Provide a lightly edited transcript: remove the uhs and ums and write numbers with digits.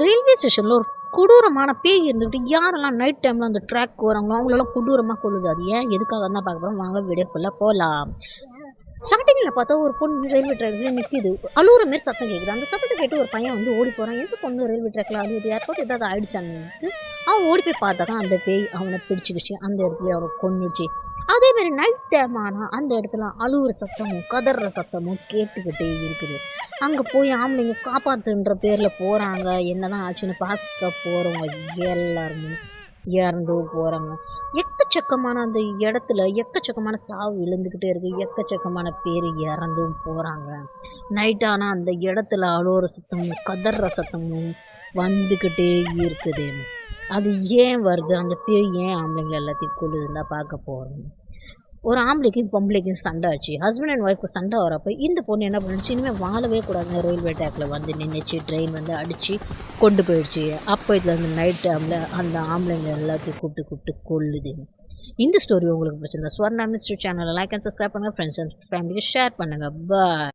Railway ஸ்டேஷனில் ஒரு கொடூரமான பேய் இருந்துக்கிட்டு யாரெல்லாம் நைட் டைமில் அந்த ட்ராக் வராங்களோ அவங்களெல்லாம் கொடூரமாக கொள்ளுது. அது ஏன் எதுக்காக தான் பார்க்க போகிறோம், வாங்க வீடியோக்குள்ளே போகலாம். ஸ்டார்டிங்கில் பார்த்தா ஒரு பொண்ணு ரயில்வே ட்ராக்ல நிற்கிது, அழுகுற மாரி சத்தம் கேட்குது. அந்த சத்தத்தை கேட்டு ஒரு பையன் வந்து ஓடி போகிறான். எந்த பொண்ணு ரயில்வே ட்ராக்ல அழுகுது, யாருக்காவது ஏதாவது ஆயிடுச்சான்னு அவன் ஓடி போய் பார்த்தாதான் அந்த பேய் அவனை பிடிச்சிக்கிச்சு, அந்த இடத்துல அவனை கொன்னுச்சு. அதேமாரி நைட் டைம் ஆனால் அந்த இடத்துல அழுகுற சத்தமும் கதற சத்தமும் கேட்டுக்கிட்டே இருக்குது. அங்கே போய் ஆம்பளைங்க காப்பாற்றுன்ற பேரில் போகிறாங்க. என்னதான் ஆச்சுன்னு பார்க்க போகிறவங்க எல்லாருமே இறந்து போகிறாங்க. எக்கச்சக்கமான அந்த இடத்துல எக்கச்சக்கமான சாவு விழுந்துக்கிட்டே இருக்குது. எக்கச்சக்கமான பேர் இறந்தும் போகிறாங்க. நைட் ஆனால் அந்த இடத்துல அழுகுற சத்தமும் கதற சத்தமும் வந்துக்கிட்டே இருக்குது. அது ஏன் வருது, அந்த பேய் ஏன் ஆம்பளைங்க எல்லாத்தையும் கொள்ளுதுன்னு தான் பார்க்க போகிறோம். ஒரு ஆம்பளைக்கும் பொம்பளைக்கும் சண்டை ஆச்சு. ஹஸ்பண்ட் அண்ட் ஒய்ஃப்க்கு சண்டை வரப்போ இந்த பொண்ணு என்ன பண்ணுச்சு, இனிமேல் வாழவே கூடாது, ரயில்வே ட்ராக்ல வந்து நின்றுச்சு, ட்ரெயின் வந்து அடித்து கொண்டு போயிடுச்சு. அப்போ இதில் அந்த நைட் டைமில் அந்த ஆம்பளைங்க எல்லாத்தையும் கூப்பிட்டு கொள்ளுது. இந்த ஸ்டோரி உங்களுக்கு பிடிச்சிருந்தா ஸ்வர்ணா மிஸ்ட்ரி சேனலை லைக் அண்ட் சப்ஸ்கிரைப் பண்ணுங்கள், ஃப்ரெண்ட்ஸ் அண்ட் ஃபேமிலிக்கு ஷேர் பண்ணுங்கள். பாய்.